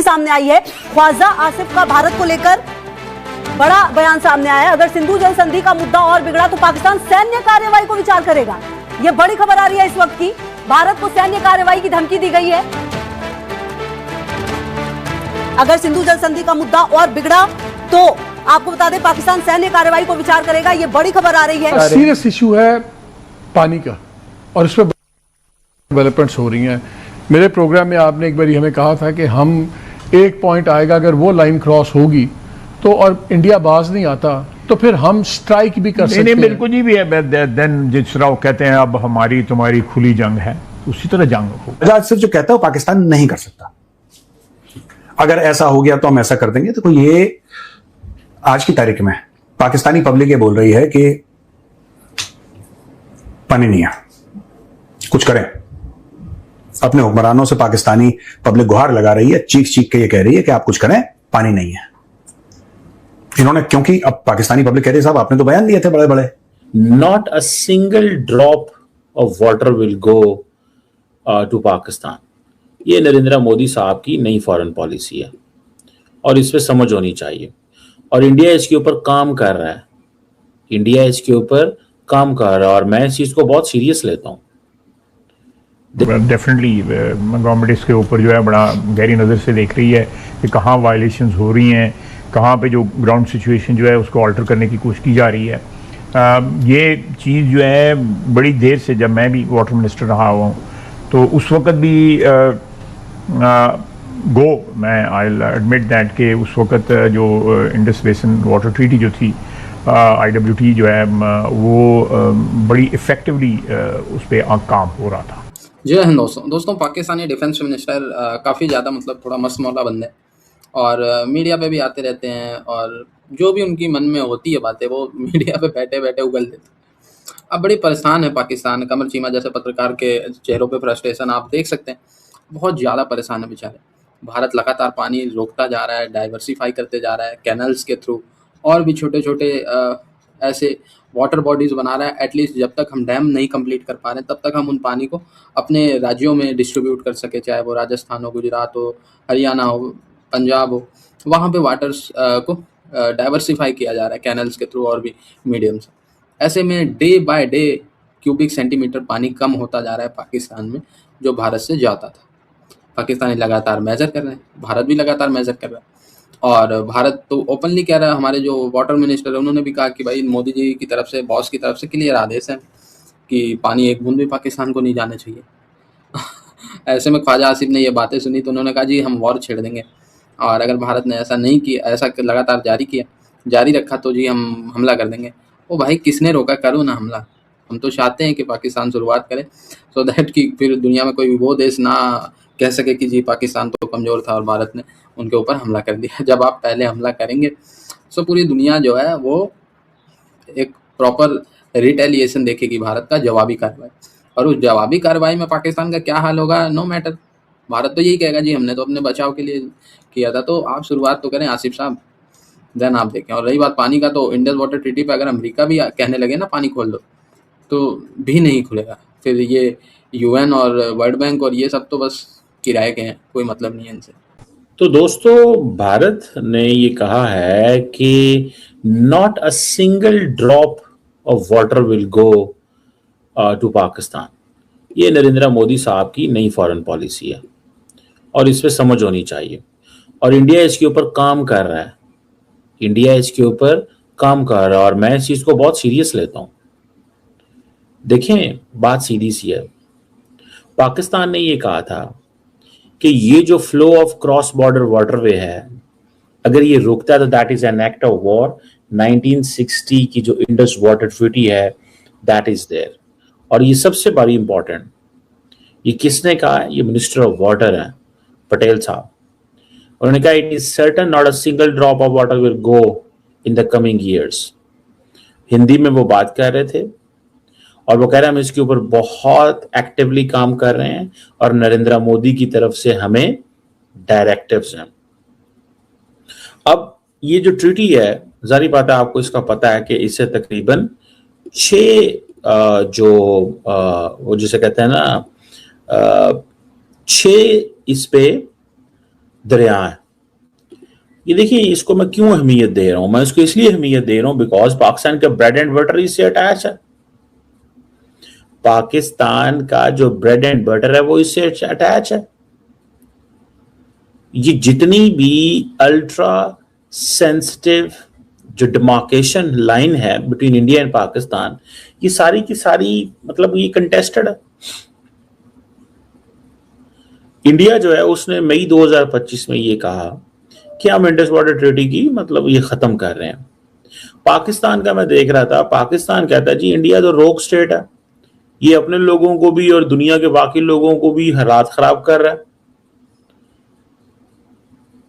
सामने आई है। ख्वाजा आसिफ का भारत को लेकर बड़ा बयान सामने आया है। अगर सिंधु जल संधि का मुद्दा और बिगड़ा तो पाकिस्तान सैन्य कार्रवाई को विचार करेगा। यह बड़ी खबर आ रही है इस वक्त की। भारत को सैन्य कार्रवाई की धमकी दी गई है। अगर सिंधु जल संधि का मुद्दा और बिगड़ा तो आपको बता दें पाकिस्तान सैन्य कार्रवाई को विचार करेगा। यह बड़ी खबर आ रही है। सीरियस इशू है पानी का और इस पर डेवलपमेंट्स हो रही हैं। मेरे प्रोग्राम में आपने एक बार हमें कहा था कि हम एक पॉइंट आएगा, अगर वो लाइन क्रॉस होगी तो और इंडिया बाज नहीं आता तो फिर हम स्ट्राइक भी कर सकते हैं। बिल्कुल जी भी है। देन जिस तरह वो कहते हैं अब हमारी तुम्हारी खुली जंग है, उसी तरह जंग हो। आज सिर्फ जो कहता है वो पाकिस्तान नहीं कर सकता। अगर ऐसा हो गया तो हम ऐसा कर देंगे। तो ये आज की तारीख में पाकिस्तानी पब्लिक ये बोल रही है कि पानी नहीं है, कुछ करें। अपने हुक्मरानों से पाकिस्तानी पब्लिक गुहार लगा रही है, चीख चीख के ये कह रही है कि आप कुछ करें, पानी नहीं है। इन्होंने, क्योंकि अब पाकिस्तानी पब्लिक कह रही है साहब आपने तो बयान दिए थे बड़े बड़े, not a single drop of water will go to Pakistan. ये नरेंद्र मोदी साहब की नई फॉरेन पॉलिसी है और इस पे समझ होनी चाहिए। और इंडिया इसके ऊपर काम कर रहा है। इंडिया इसके ऊपर काम कर रहा है और मैं इस चीज को बहुत सीरियस लेता हूं। डेफिनेटली गवर्नमेंट इसके ऊपर जो है बड़ा गहरी नज़र से देख रही है कि कहाँ वायलेशंस हो रही हैं, कहाँ पे जो ग्राउंड सिचुएशन जो है उसको ऑल्टर करने की कोशिश की जा रही है। ये चीज़ जो है बड़ी देर से, जब मैं भी वाटर मिनिस्टर रहा हुआ हूँ तो उस वक्त भी मैं आई एडमिट दैट कि उस वक्त जो इंडस बेसिन वाटर ट्रीटी जो थी, IWT जो है वो बड़ी इफ़ेक्टिवली उस पर काम हो रहा था। जय हिंद दोस्तों पाकिस्तानी डिफेंस मिनिस्टर काफ़ी ज़्यादा मतलब थोड़ा मस्त मौला बंदे हैं और मीडिया पे भी आते रहते हैं और जो भी उनकी मन में होती है बातें वो मीडिया पे बैठे बैठे उगल देते हैं। अब बड़ी परेशान है पाकिस्तान। कमर चीमा जैसे पत्रकार के चेहरों पे फ्रस्ट्रेशन आप देख सकते हैं। बहुत ज़्यादा परेशान है बेचारे। भारत लगातार पानी रोकता जा रहा है, डाइवर्सिफाई करते जा रहा है कैनल्स के थ्रू, और भी छोटे छोटे ऐसे वाटर बॉडीज़ बना रहा है। एटलीस्ट जब तक हम डैम नहीं कंप्लीट कर पा रहे हैं तब तक हम उन पानी को अपने राज्यों में डिस्ट्रीब्यूट कर सके, चाहे वो राजस्थान हो, गुजरात हो, हरियाणा हो, पंजाब हो। वहाँ पे वाटर्स को डाइवर्सिफाई किया जा रहा है कैनल्स के थ्रू और भी मीडियम से। ऐसे में day by day cubic centimetre पानी कम होता जा रहा है पाकिस्तान में, जो भारत से जाता था। पाकिस्तानी लगातार मेजर कर रहे हैं, भारत भी लगातार मेजर कर रहा है और भारत तो ओपनली कह रहा है। हमारे जो वाटर मिनिस्टर है उन्होंने भी कहा कि भाई मोदी जी की तरफ से, बॉस की तरफ से क्लियर आदेश है कि पानी एक बूंद भी पाकिस्तान को नहीं जाना चाहिए। ऐसे में ख्वाजा आसिफ ने ये बातें सुनी तो उन्होंने कहा जी हम वॉर छेड़ देंगे और अगर भारत ने ऐसा नहीं किया, ऐसा लगातार जारी रखा तो जी हम हमला कर देंगे। ओ भाई किसने रोका, करो ना हमला। हम तो चाहते हैं कि पाकिस्तान शुरुआत करे सो दैट कि फिर दुनिया में कोई वो देश ना कह सके कि जी पाकिस्तान तो कमज़ोर था और भारत ने उनके ऊपर हमला कर दिया। जब आप पहले हमला करेंगे तो पूरी दुनिया जो है वो एक प्रॉपर रिटेलिएशन देखेगी भारत का, जवाबी कार्रवाई। और उस जवाबी कार्रवाई में पाकिस्तान का क्या हाल होगा नो मैटर। भारत तो यही कहेगा जी हमने तो अपने बचाव के लिए किया था। तो आप शुरुआत तो करें आसिफ साहब, देन आप देखें। और रही बात पानी का, तो इंडस वाटर ट्रीटी पे अगर अमेरिका भी कहने लगे ना पानी खोल दो तो भी नहीं खुलेगा। फिर ये UN और वर्ल्ड बैंक और ये सब तो बस किराए के हैं, कोई मतलब नहीं है इनसे। तो दोस्तों भारत ने ये कहा है कि not a single drop of water will go to Pakistan. ये नरेंद्र मोदी साहब की नई फॉरेन पॉलिसी है और इस पे समझ होनी चाहिए। और इंडिया इसके ऊपर काम कर रहा है। इंडिया इसके ऊपर काम कर रहा है और मैं इस चीज को बहुत सीरियस लेता हूं। देखें बात सीधी सी है। पाकिस्तान ने ये कहा था कि ये जो flow of cross border waterway है अगर ये रुकता है तो that is an act of war. 1960 की जो इंडस वाटर ट्रीटी है दैट इज देयर। और ये सबसे बड़ी इंपॉर्टेंट, ये किसने कहा है? ये मिनिस्टर ऑफ वाटर है पटेल साहब। उन्होंने कहा it is certain not a single drop of water will go in the coming years. Hindi में वो बात कर रहे थे और वो कह रहे हैं हम इसके ऊपर बहुत एक्टिवली काम कर रहे हैं और नरेंद्र मोदी की तरफ से हमें डायरेक्टिव्स हैं। अब ये जो ट्रीटी है, जारी बात है आपको इसका पता है कि इससे तकरीबन 6 वो जिसे कहते हैं ना 6 इस पे दरिया हैं। ये देखिए, इसको मैं क्यों अहमियत दे रहा हूं, मैं इसको इसलिए अहमियत दे रहा हूं बिकॉज पाकिस्तान का ब्रेड एंड बटर इससे अटैच है। पाकिस्तान का जो ब्रेड एंड बटर है वो इससे अटैच है। ये जितनी भी अल्ट्रा सेंसिटिव जो डिमार्केशन लाइन है बिटवीन इंडिया एंड पाकिस्तान, ये सारी की सारी मतलब ये कंटेस्टेड है। इंडिया जो है उसने मई 2025 में ये कहा कि हम इंडस वाटर ट्रीटी की मतलब ये खत्म कर रहे हैं। पाकिस्तान का मैं देख रहा था, पाकिस्तान कहता है जी इंडिया तो रोग स्टेट है, ये अपने लोगों को भी और दुनिया के बाकी लोगों को भी हालात खराब कर रहा है,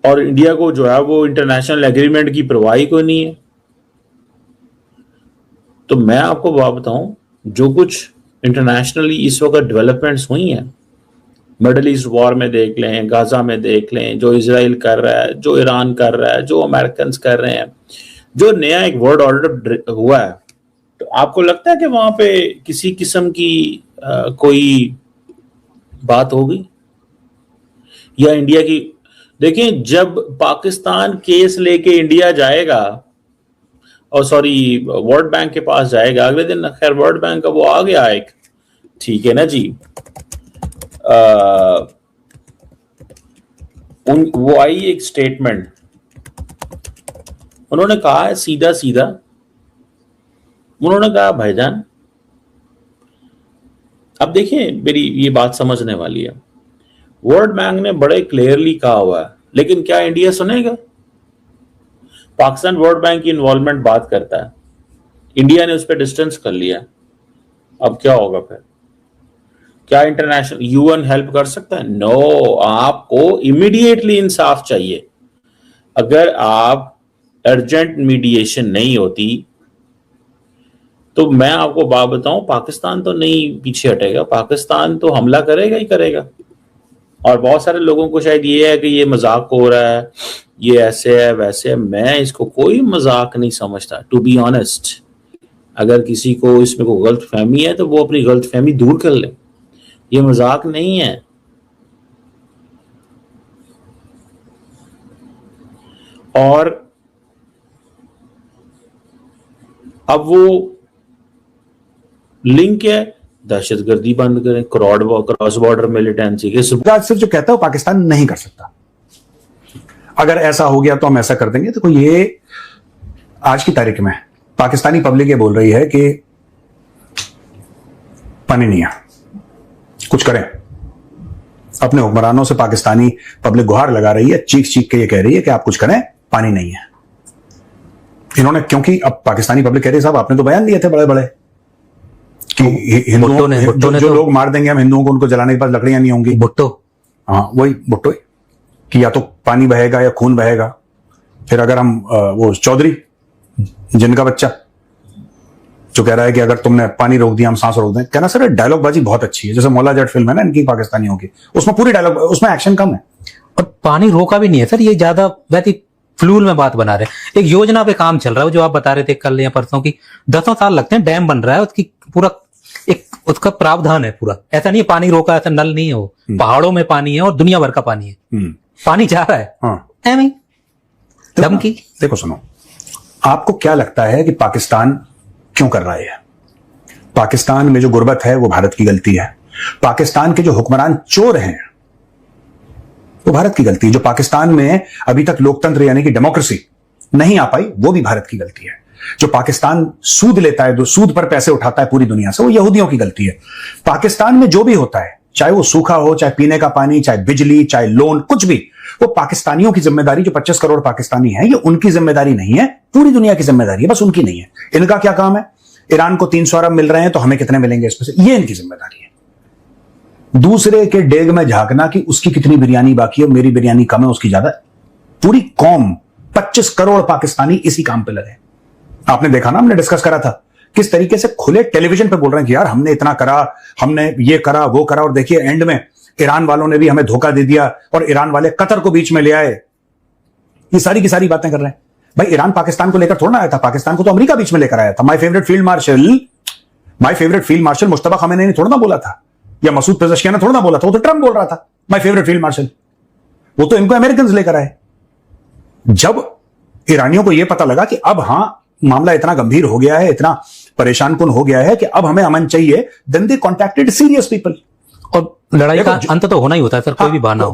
और इंडिया को जो है वो इंटरनेशनल एग्रीमेंट की परवाह को नहीं है। तो मैं आपको बात बताऊं, जो कुछ इंटरनेशनली इस वक्त डेवलपमेंट्स हुई हैं, मिडल ईस्ट वॉर में देख लें, गाजा में देख लें, जो इजराइल कर रहा है, जो ईरान कर रहा है, जो अमेरिकन कर रहे हैं, जो नया एक वर्ल्ड ऑर्डर हुआ है, तो आपको लगता है कि वहां पे किसी किस्म की कोई बात होगी या इंडिया की? देखिए, जब पाकिस्तान केस लेके इंडिया जाएगा और सॉरी वर्ल्ड बैंक के पास जाएगा, अगले दिन खैर वर्ल्ड बैंक का वो आ गया एक, ठीक है ना जी, वो आई एक स्टेटमेंट, उन्होंने कहा है सीधा सीधा, उन्होंने कहा भाईजान अब देखिए मेरी ये बात समझने वाली है, वर्ल्ड बैंक ने बड़े क्लियरली कहा हुआ है, लेकिन क्या इंडिया सुनेगा? पाकिस्तान वर्ल्ड बैंक की इन्वॉल्वमेंट बात करता है, इंडिया ने उस पर डिस्टेंस कर लिया, अब क्या होगा फिर? क्या इंटरनेशनल यूएन हेल्प कर सकता है? नो, आपको इमीडिएटली इंसाफ चाहिए। अगर आप अर्जेंट मीडिएशन नहीं होती तो मैं आपको बात बताऊं, पाकिस्तान तो नहीं पीछे हटेगा, पाकिस्तान तो हमला करेगा ही करेगा। और बहुत सारे लोगों को शायद ये है कि ये मजाक हो रहा है, ये ऐसे है वैसे है, मैं इसको कोई मजाक नहीं समझता, टू बी ऑनेस्ट। अगर किसी को इसमें कोई गलत फहमी है तो वो अपनी गलत फहमी दूर कर ले, ये मजाक नहीं है। और अब वो लिंक है, दहशतगर्दी बंद करें, क्रॉस बॉर्डर मिलिटेंसी के सिर्फ जो कहता है वो पाकिस्तान नहीं कर सकता। अगर ऐसा हो गया तो हम ऐसा कर देंगे। तो ये आज की तारीख में पाकिस्तानी पब्लिक ये बोल रही है कि पानी नहीं है, कुछ करें। अपने हुक्मरानों से पाकिस्तानी पब्लिक गुहार लगा रही है, चीख चीख के ये कह रही है कि आप कुछ करें, पानी नहीं है। इन्होंने, क्योंकि अब पाकिस्तानी पब्लिक कह रही है साहब आपने तो बयान दिए थे बड़े बड़े कि हिंदुओं जो लोग मार देंगे हम हिंदुओं को, उनको जलाने के पास लकड़ियां नहीं होंगी। भुट्टो, हाँ वही भुट्टो कि या तो पानी बहेगा या खून बहेगा। फिर अगर हम वो चौधरी जिनका बच्चा जो कह रहा है कि अगर तुमने पानी रोक दिया हम सांस रोक दें, कहना सर डायलॉग बाजी बहुत अच्छी है, जैसे मौला जट फिल्म है ना इनकी पाकिस्तानियों की, उसमें पूरी डायलॉग, उसमें एक्शन कम है। और पानी रोका भी नहीं है सर, ये ज्यादा वैसे फ्लूल में बात बना रहे हैं। एक योजना पे काम चल रहा है जो आप बता रहे थे कल या परसों की, 10 साल लगते हैं, डैम बन रहा है, उसकी पूरा एक उसका प्रावधान है पूरा। ऐसा नहीं है पानी रोका, ऐसा नल नहीं है, वो पहाड़ों में पानी है और दुनिया भर का पानी है, पानी जा रहा है। हाँ। धमकी देखो सुनो, आपको क्या लगता है कि पाकिस्तान क्यों कर रहा है? पाकिस्तान में जो गुर्बत है वो भारत की गलती है। पाकिस्तान के जो हुक्मरान चोर हैं वो भारत की गलती है। जो पाकिस्तान में अभी तक लोकतंत्र यानी कि डेमोक्रेसी नहीं आ पाई वो भी भारत की गलती है। जो पाकिस्तान सूद लेता है, जो सूद पर पैसे उठाता है पूरी दुनिया से, वो यहूदियों की गलती है। पाकिस्तान में जो भी होता है, चाहे वो सूखा हो, चाहे पीने का पानी, चाहे बिजली, चाहे लोन, कुछ भी, वो पाकिस्तानियों की जिम्मेदारी, जो 25 करोड़ पाकिस्तानी है, ये उनकी जिम्मेदारी नहीं है, पूरी दुनिया की जिम्मेदारी है, बस उनकी नहीं है। इनका क्या काम है? ईरान को 300 अरब मिल रहे हैं तो हमें कितने मिलेंगे इसमें से, ये इनकी जिम्मेदारी है। दूसरे के डेग में झांकना कि उसकी कितनी बिरयानी बाकी है, मेरी बिरयानी कम है, उसकी ज्यादा। पूरी कौम 25 करोड़ पाकिस्तानी इसी काम पे लगे। आपने देखा ना, हमने डिस्कस करा था किस तरीके से खुले टेलीविजन पे बोल रहे हैं कि यार हमने इतना करा, हमने ये करा वो करा, और देखिए एंड में ईरान वालों ने भी हमें धोखा दे दिया और ईरान वाले कतर को बीच में ले आए। ये सारी की सारी बातें कर रहे हैं। भाई ईरान पाकिस्तान को लेकर थोड़ा ना आया था, पाकिस्तान को तो अमेरिका बीच में लेकर आया था। My favourite field marshal Mushtaba Khamenei ने थोड़ा ना बोला था, या मसूद पेज़ेश्कियान ने थोड़ा ना बोला था, वो तो ट्रंप बोल रहा था माय फेवरेट फील्ड मार्शल। वो तो इनको अमेरिकन लेकर आए। जब ईरानियों को यह पता लगा कि अब हां मामला इतना गंभीर हो गया है, इतना परेशानकुन हो गया है कि अब हमें अमन चाहिए, then they contacted serious people. और लड़ाई का देखो, अंत तो होना ही होता है सर, कोई भी बहाना हो।